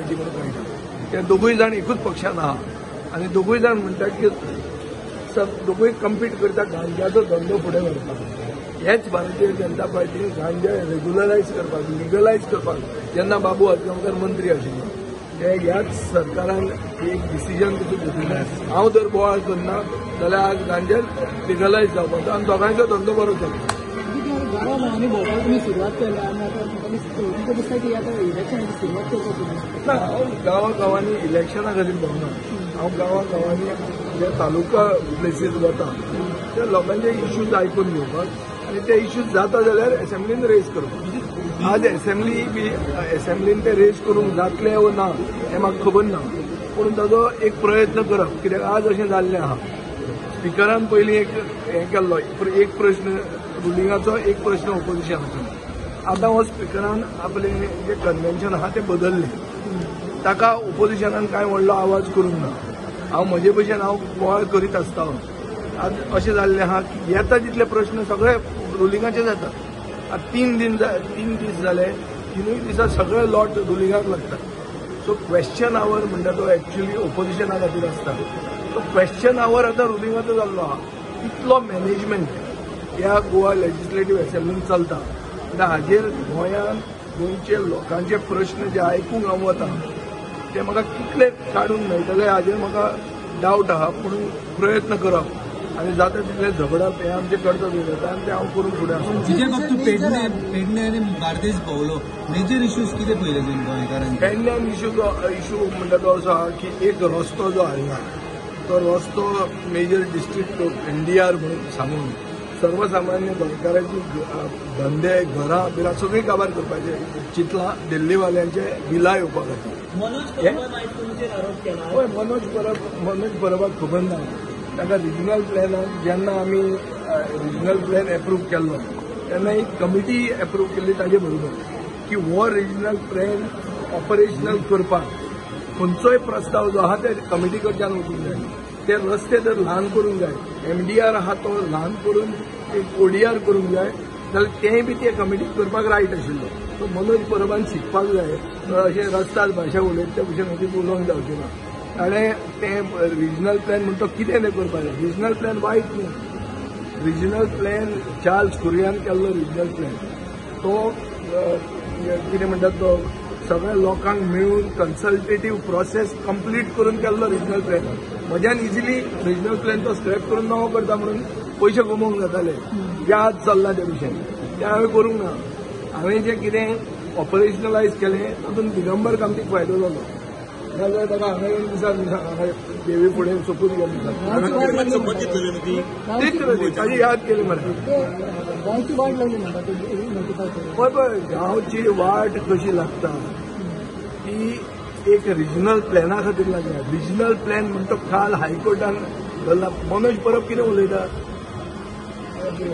Party म्हणून कळटा ते दोगूय जाण एकूच पक्षान आहा आनी दोगूय जाण म्हणटात की दोगूय कम्पीट करता गांजाचो धंदो फुडें व्हरपाक हेच भारतीय जनता पार्टी गांजा रेग्युलरायज करपाक लिगलायज करपाक जेन्ना बाबू आजगांवकर मंत्री आशिल्लो ते ह्याच सरकारान एक डिसिजन घेतिल्लें हांव जर बोवाळ करना जाल्यार आज गांजा लिगलायज जावपाचो आनी दोगांयचो धंदो बरो चलता गांवांनी भोंवपाक तुमी सुरवात केल्या आनी आतां म्हाका दिसता की आतां इलेक्शनाची सुरवात करपाक तुमी ना हांव गांवांनी इलेक्शना खातीर भोंवना हांव गांवांनी जे तालुका प्लेसीस वता त्या लोकांचे इश्यूज आयकून घेवपाक आनी ते इश्यूज जाता जाल्यार असेंब्लीन रेज करपाक आज असेंब्लीन ते रेज करूंक जातले वो ना हें म्हाका खबर ना पूण ताजो एक प्रयत्न करप कित्याक आज अशें जाल्लें आहा स्पिकरान पयलीं एक हें केल्लो एक प्रश्न रुलिंगाचो एक प्रश्न ओपोजिशनाचो आतां हो स्पिकरान आपले जे कन्वेन्शन आहा तें बदल्लें ताका ओपोजिशनान कांय व्हडलो आवाज करूंक ना हांव म्हजे भशेन हांव बोवाळ करीत आसता आज अशें जाल्लें आहा की येता तितले प्रश्न सगळे रुलिंगाचे जातात आतां 3 दीस जाले 3 दिसा सगळे लॉट रुलिंगाक लागता सो क्वेश्चन आवर म्हणटा तो एक्चुअली ओपोजिशना खातीर आसता तो क्वेश्चन आवर आतां रुलिंगाचो जाल्लो आहा इतलो मॅनेजमेंट ह्या गोवा लेजिस्लेटिव्ह असेंब्लीन चलता आनी हाजेर गोंयचे लोकांचे प्रश्न जे आयकूंक हांव वता ते म्हाका कितले काडून मेळटले हाजेर म्हाका डावट आहा पूण प्रयत्न करप आनी जाता तितले झगडप हें आमचें कर्तव्य जाता आनी तें हांव करून फुडें आसा जिजे फक्त पेडणे आनी बार्देस भोंवलो मेजर इश्यूज कितें पयले गोंयकारांनी पेडण्यान इशू म्हणटा तो असो आहा की एक रस्तो जो हांगा तो रस्तो मेजर डिस्ट्रिक्ट एनडीआर म्हणून सांगून सर्वसामान्य गोंयकारांची धंदे घरां बिरां सगळीं काबार करपाचे चिंतलां दिल्लीवाल्यांचे बिलां येवपा खातीर हय मनोज परबाक खबर ना ताका रिजनल प्लॅनाक जेन्ना आमी रिजनल प्लॅन एप्रूव केल्लो तेन्ना एक कमिटी एप्रूव केल्ली ताजे बरोबर की हो रिजनल प्लॅन ऑपरेशनल करपाक खंयचोय प्रस्ताव जो आहा ते कमिटी कडच्यान वचूंक जाय ते रस्ते जर ल्हान करूंक जाय एमडीआर आहा तो ल्हान करून एक ओडीआर करूंक जाय जाल्यार तेंय बी ते कमिटीक करपाक रायट आशिल्लो सो मनोज परबान शिकपाक जाय अशें रस्ताद भाशा उलयता त्या भशेन मदीं उलोवंक जावचें ना ताणें तें रिजनल प्लॅन म्हणटा तो कितें तें करपाक जाय रिजनल प्लॅन वायट न्हू रिजनल प्लॅन चार्ल्स कुरियान केल्लो रिजनल प्लॅन तो कितें म्हणटात तो सगळ्या लोकांक मेळून कन्सल्टेटिव्ह प्रोसेस कंप्लीट करून केल्लो रिजनल प्लॅन म्हज्यान इजिली रिजनल प्लॅन तो स्क्रॅप करून नवो करता म्हणून पयशे कमोवंक जाताले व्याज चल्ला ते भशेन तें हांवें करूंक ना हांवें जें कितें ऑपरेशनलायज केलें तातूंत दिगंबर कामतीक फायदो जालो नाजाल्यार ताका हांगा येवन दिसाक देवी फुडें सोंपून गेलो ताची याद केली मरे गांवची वाट लागली म्हणटा पळय पळय गांवची वाट कशी लागता ती एक रिजनल प्लॅना खातीर लागल्या रिजनल प्लॅन म्हणटा काल हायकोर्टान धरला मनोज परब कितें उलयता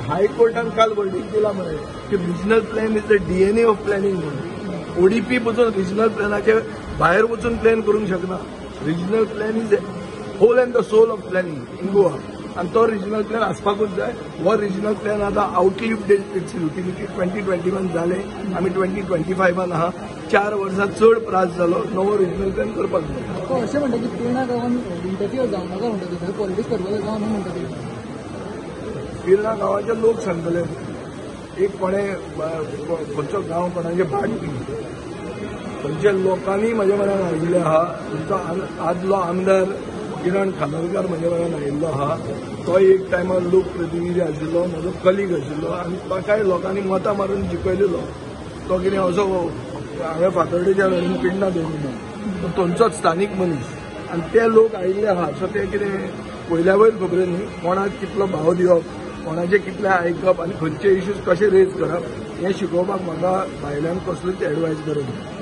हायकोर्टान काल वर्डीक दिला मरे की regional plan is the DNA of planning म्हणून ओडीपी पसून रिजनल प्लॅनाचे भायर वचून प्लॅन करूंक शकना regional plan is whole and the soul of planning in Goa आनी तो रिजनल प्लॅन आसपाकूच जाय हो रिजनल प्लॅन आतां आउटलिव्ड इट्स युटिलिटी 2021 जाले आमी 2025 आहा 4 वर्सां चड प्रास जालो नवो रिजनल प्लॅन करपाक जाय तो अशें म्हणटा की पिर्णा गांवांत इंटरफियर जावं नाका म्हणटा थंय पॉलिटिक्स करपाक जावं न्हू म्हणटा ते पिर्णा गांवाचे लोक सांगतले एक कोणें खंयचो गांव कोणाचे भाट खंयच्या लोकांनी म्हज्या म्हऱ्यान आयिल्ले आहा तुमचो आदलो आमदार किरण खानोलकार म्हज्या म्हऱ्यान आयिल्लो आहा तो एक टायमार लोकप्रतिनिधी आशिल्लो म्हजो कलीग आशिल्लो आनी ताकाय लोकांनी मतां मारून जिखयलेलो तो कितें असो हांवें फातर्डेच्या वेळार पिंडा दवरिना तो थंयचोच स्थानीक मनीस आनी ते लोक आयिल्ले आहा सो ते कितें पयल्या वयर खबरे न्ही कोणाक कितलो भाव दिवप कोणाचें कितलें आयकप आनी खंयचे इश्यूज कशे रेज करप हें शिकोवपाक म्हाका भायल्यान कसलीच एडवायस गरज ना.